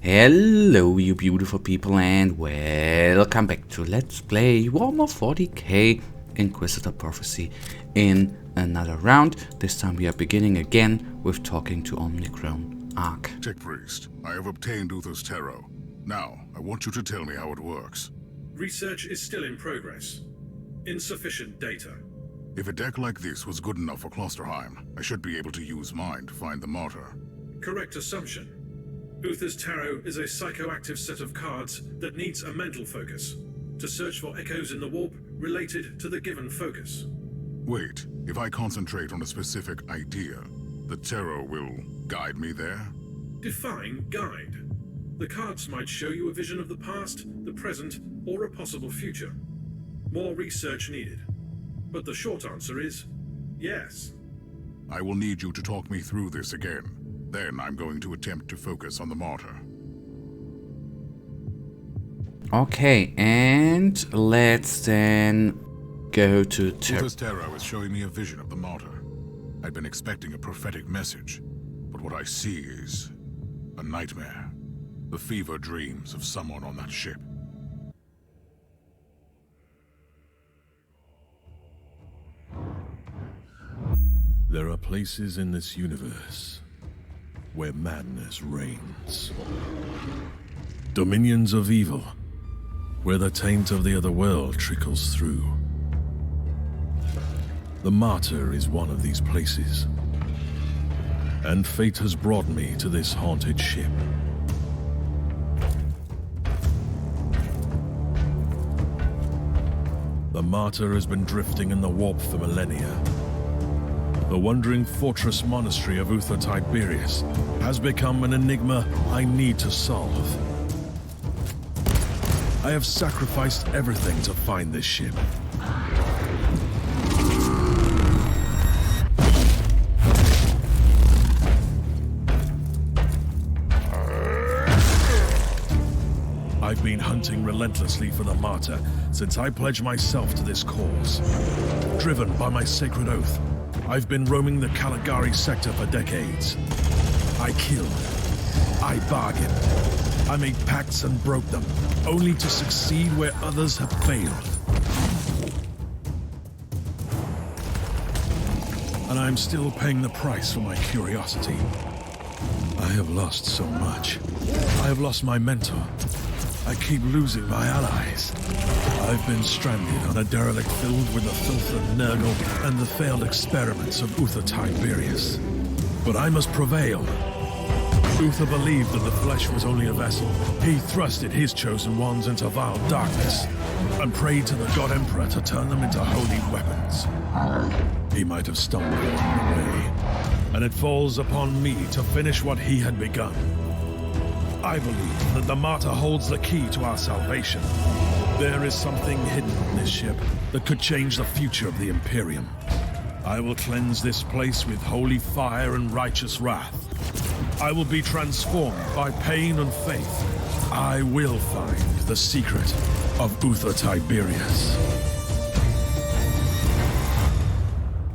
Hello you beautiful people and welcome back to Let's Play Warhammer 40k Inquisitor Prophecy in another round. This time we are beginning again with talking to Omnicron Ark. Tech Priest, I have obtained Uther's tarot. Now, I want you to tell me how it works. Research is still in progress. Insufficient data. If a deck like this was good enough for Klosterheim, I should be able to use mine to find the Martyr. Correct assumption. Uther's Tarot is a psychoactive set of cards that needs a mental focus to search for echoes in the warp related to the given focus. Wait, if I concentrate on a specific idea, the tarot will guide me there? Define guide. The cards might show you a vision of the past, the present, or a possible future. More research needed. But the short answer is yes. I will need you to talk me through this again. Then I'm going to attempt to focus on the Martyr. Okay, and let's then go to Uther's tarot is showing me a vision of the Martyr. I'd been expecting a prophetic message, but what I see is a nightmare. The fever dreams of someone on that ship. There are places in this universe where madness reigns. Dominions of evil, where the taint of the other world trickles through. The Martyr is one of these places, and fate has brought me to this haunted ship. The Martyr has been drifting in the warp for millennia. The wandering fortress monastery of Uther Tiberius has become an enigma I need to solve. I have sacrificed everything to find this ship. I've been hunting relentlessly for the Martyr since I pledged myself to this cause. Driven by my sacred oath, I've been roaming the Caligari sector for decades. I killed. I bargained. I made pacts and broke them, only to succeed where others have failed. And I'm still paying the price for my curiosity. I have lost so much. I have lost my mentor. I keep losing my allies. I've been stranded on a derelict filled with the filth of Nurgle and the failed experiments of Uther Tiberius. But I must prevail. Uther believed that the flesh was only a vessel. He thrusted his chosen ones into vile darkness and prayed to the God Emperor to turn them into holy weapons. He might have stumbled along the way, and it falls upon me to finish what he had begun. I believe that the Martyr holds the key to our salvation. There is something hidden on this ship that could change the future of the Imperium. I will cleanse this place with holy fire and righteous wrath. I will be transformed by pain and faith. I will find the secret of Uther Tiberius.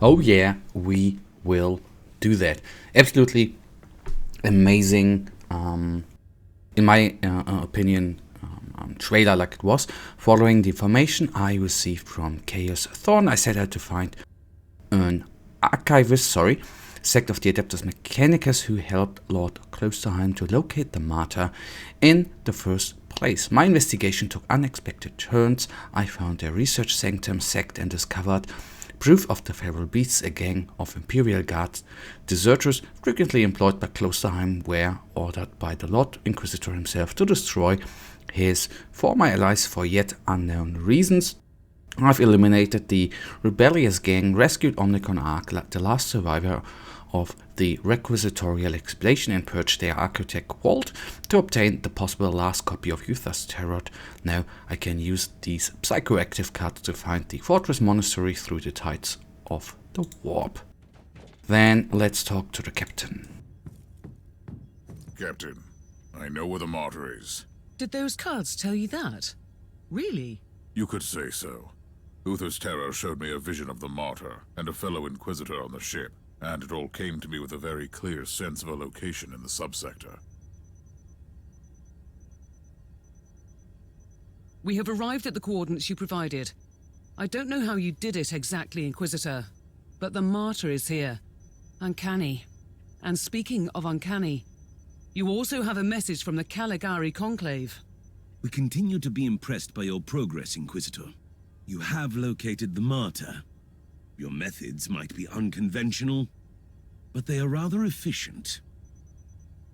Oh yeah, we will do that. Absolutely amazing, in my opinion, trailer like it was. Following the information I received from Chaos Thorn, I set out to find an archivist, sect of the Adeptus Mechanicus, who helped Lord Klosterheim to locate the Martyr in the first place. My investigation took unexpected turns. I found a research sanctum sect and discovered proof of the Feral Beasts, a gang of Imperial Guards deserters frequently employed by Klosterheim, were ordered by the Lord Inquisitor himself to destroy his former allies for yet unknown reasons. I've eliminated the rebellious gang, rescued Omnicron Ark, the last survivor of the Requisitorial Explanation, and purged their Architect Vault to obtain the possible last copy of Uther's Tarot. Now I can use these psychoactive cards to find the Fortress Monastery through the tides of the warp. Then let's talk to the Captain. Captain, I know where the Martyr is. Did those cards tell you that? Really? You could say so. Uther's tarot showed me a vision of the Martyr and a fellow Inquisitor on the ship, and it all came to me with a very clear sense of a location in the subsector. We have arrived at the coordinates you provided. I don't know how you did it exactly, Inquisitor, but the Martyr is here. Uncanny. And speaking of uncanny, you also have a message from the Caligari Conclave. We continue to be impressed by your progress, Inquisitor. You have located the Martyr. Your methods might be unconventional, but they are rather efficient.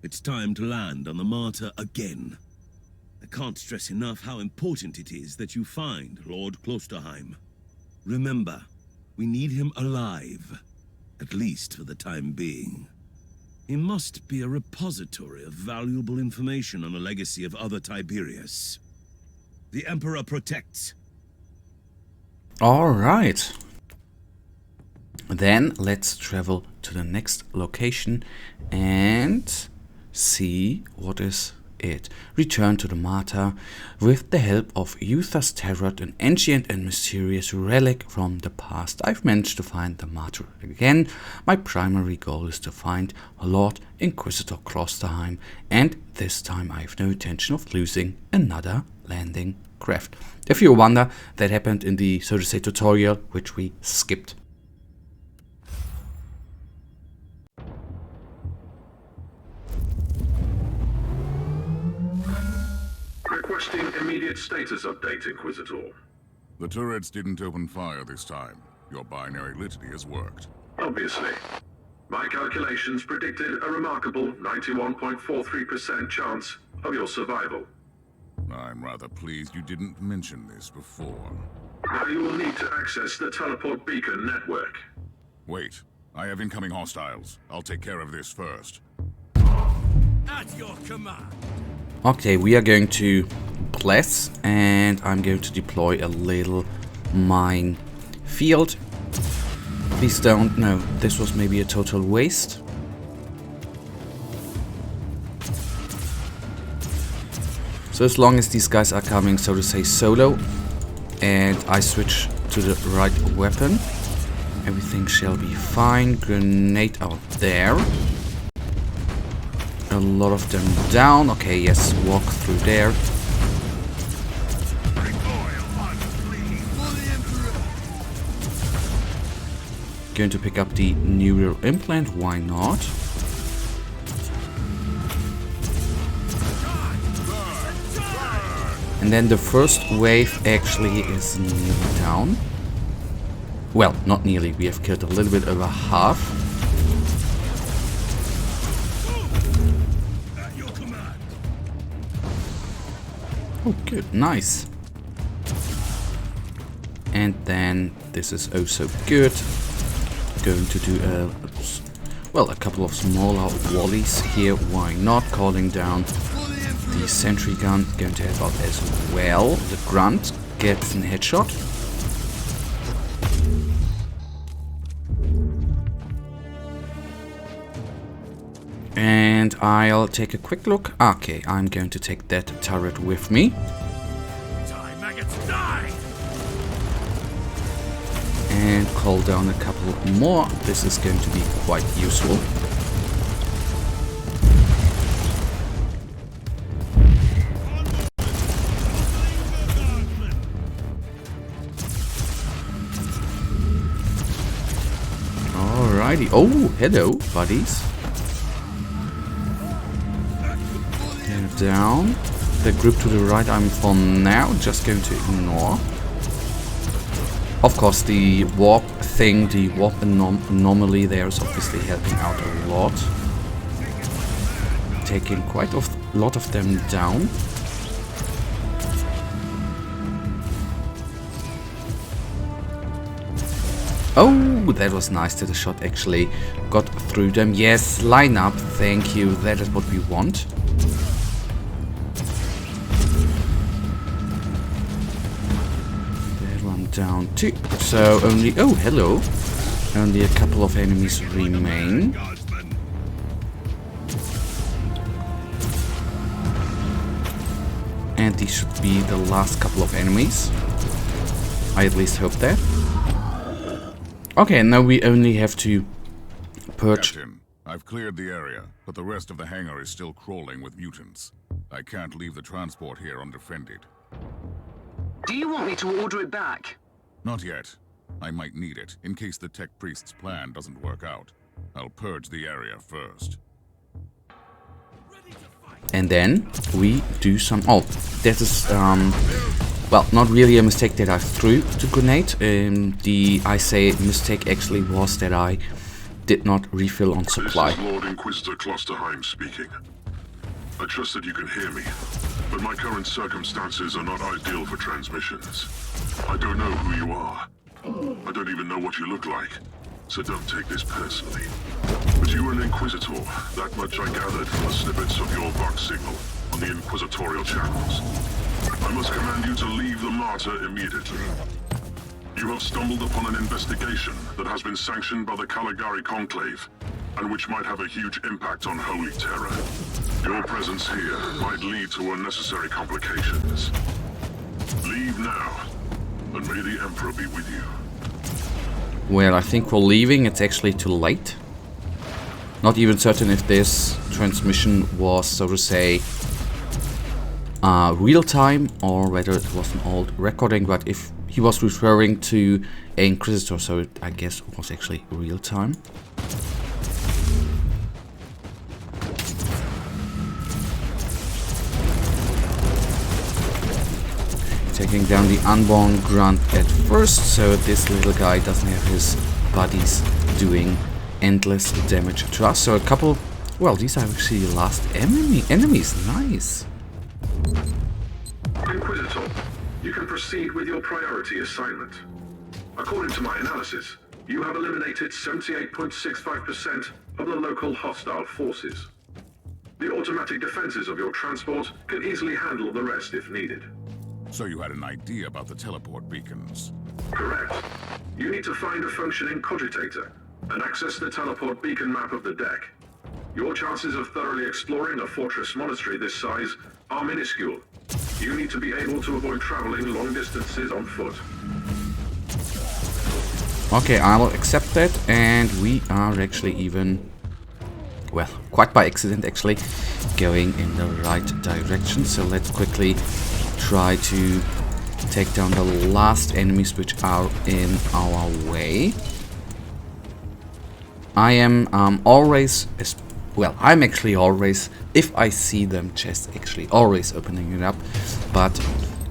It's time to land on the Martyr again. I can't stress enough how important it is that you find Lord Klosterheim. Remember, we need him alive, at least for the time being. He must be a repository of valuable information on the legacy of other Tiberius. The Emperor protects. All right. Then let's travel to the next location and see what is it. Return to the Martyr. With the help of Uther's Tarot, an ancient and mysterious relic from the past, I've managed to find the Martyr again. My primary goal is to find Lord Inquisitor Klosterheim, and this time I have no intention of losing another landing craft. If you wonder, that happened in the, so to say, tutorial, which we skipped. Requesting immediate status update, Inquisitor. The turrets didn't open fire this time. Your binary litany has worked. Obviously. My calculations predicted a remarkable 91.43% chance of your survival. I'm rather pleased you didn't mention this before. Now you will need to access the teleport beacon network. Wait, I have incoming hostiles. I'll take care of this first. At your command. Okay, we are going to bless, and I'm going to deploy a little mine field. Please don't. No, this was maybe a total waste. So as long as these guys are coming, so to say, solo, and I switch to the right weapon, everything shall be fine. Grenade out there. A lot of them down. Okay, yes, walk through there. Going to pick up the neural implant, why not? And then the first wave actually is nearly down. Well, not nearly, we have killed a little bit over half. Oh, good, nice. And then this is also good. Going to do a couple of smaller volleys here. Why not? Calling down the sentry gun. Going to help out as well. The grunt gets a headshot. And I'll take a quick look. Okay, I'm going to take that turret with me. Die, maggots, die! And call down a couple more. This is going to be quite useful. Alrighty. Oh, hello, buddies. Down. The group to the right I'm for now just going to ignore. Of course, the warp thing, the warp anomaly there is obviously helping out a lot. Taking quite a lot of them down. Oh, that was nice that the shot actually got through them. Yes, line up, thank you, that is what we want. Down two. So only, oh hello, only a couple of enemies remain. And these should be the last couple of enemies. I at least hope that. Okay, now we only have to purge. Captain, I've cleared the area, but the rest of the hangar is still crawling with mutants. I can't leave the transport here undefended. Do you want me to order it back? Not yet. I might need it, in case the tech priest's plan doesn't work out. I'll purge the area first. And then we do some... Oh, that is, well, not really a mistake that I threw the grenade. I say mistake actually was that I did not refill on supply. This is Lord Inquisitor Klosterheim speaking. I trust that you can hear me, but my current circumstances are not ideal for transmissions. I don't know who you are. I don't even know what you look like, so don't take this personally. But you are an Inquisitor, that much I gathered from the snippets of your Vox signal on the Inquisitorial channels. I must command you to leave the Martyr immediately. You have stumbled upon an investigation that has been sanctioned by the Caligari Conclave, and which might have a huge impact on Holy Terror. Your presence here might lead to unnecessary complications. Leave now, and may the Emperor be with you. Well, I think we're leaving. It's actually too late. Not even certain if this transmission was, so to say, real time or whether it was an old recording, but if he was referring to an Inquisitor, so I guess it was actually real time. Taking down the unborn grunt at first, so this little guy doesn't have his buddies doing endless damage to us. So a couple, well, these are actually the last enemies, nice. Inquisitor, you can proceed with your priority assignment. According to my analysis, you have eliminated 78.65% of the local hostile forces. The automatic defenses of your transport can easily handle the rest if needed. So you had an idea about the teleport beacons? Correct. You need to find a functioning cogitator and access the teleport beacon map of the deck. Your chances of thoroughly exploring a fortress monastery this size are minuscule. You need to be able to avoid traveling long distances on foot. Okay, I will accept that, and we are actually even, well, quite by accident actually, going in the right direction. So let's quickly try to take down the last enemies which are in our way. I am always, well, I'm actually always, if I see them, just actually always opening it up, but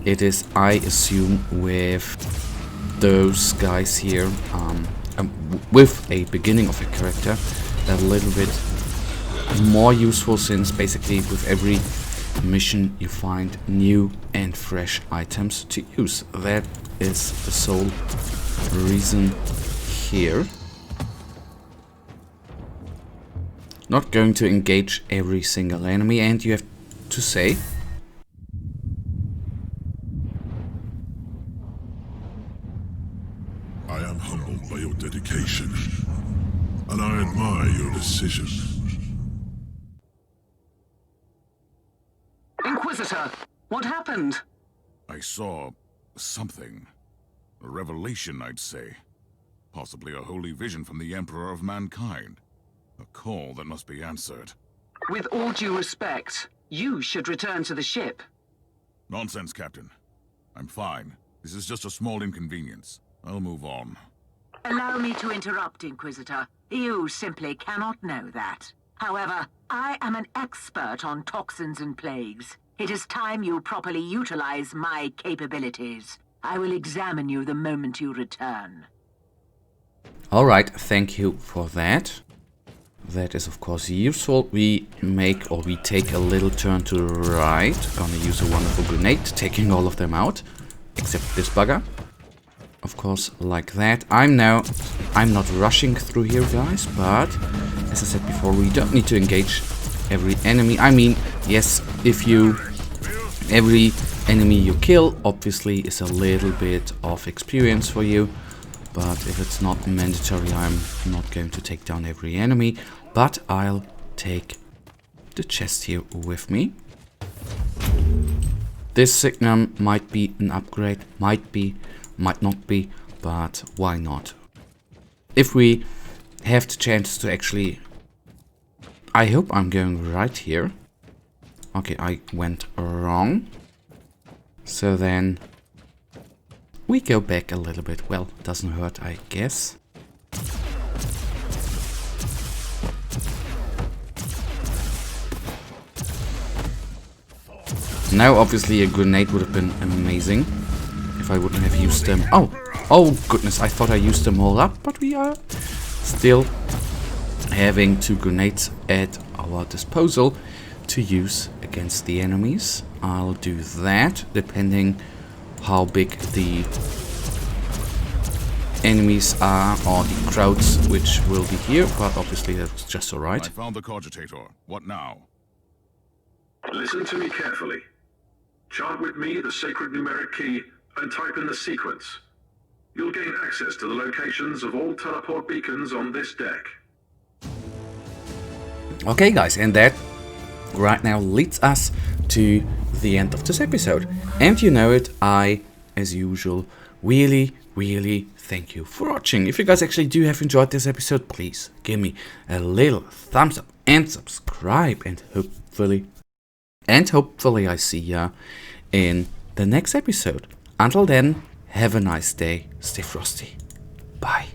it is, I assume, with those guys here, with a beginning of a character, a little bit more useful, since basically with every mission you find new and fresh items to use. That is the sole reason here. Not going to engage every single enemy, and you have to say I am humbled by your dedication, and I admire your decision. Inquisitor, what happened? I saw something. A revelation, I'd say. Possibly a holy vision from the Emperor of Mankind. A call that must be answered. With all due respect, you should return to the ship. Nonsense, Captain. I'm fine. This is just a small inconvenience. I'll move on. Allow me to interrupt, Inquisitor. You simply cannot know that. However, I am an expert on toxins and plagues. It is time you properly utilize my capabilities. I will examine you the moment you return. alright, thank you for that. That is of course useful. We take a little turn to the right. Gonna use a wonderful grenade, taking all of them out. Except this bugger. Of course, like that. I'm not rushing through here, guys, but as I said before, we don't need to engage every enemy. I mean, yes, every enemy you kill obviously is a little bit of experience for you, but if it's not mandatory, I'm not going to take down every enemy, but I'll take the chest here with me. This signum might be an upgrade, might be, might not be, but why not? If we have the chance to actually... I hope I'm going right here. Okay, I went wrong. So then we go back a little bit. Well, doesn't hurt, I guess. Now, obviously, a grenade would have been amazing if I wouldn't have used them. Oh goodness, I thought I used them all up, but we are still having 2 grenades at our disposal to use against the enemies. I'll do that depending how big the enemies are, or the crowds which will be here, but obviously that's just alright. I found the cogitator. What now? Listen to me carefully. Chant with me the sacred numeric key and type in the sequence. You'll gain access to the locations of all teleport beacons on this deck. Okay guys, and that right now leads us to the end of this episode. And you know it, I, as usual, really thank you for watching. If you guys actually do have enjoyed this episode, please give me a little thumbs up and subscribe, and hopefully I see ya in the next episode. Until then, have a nice day, stay frosty, bye.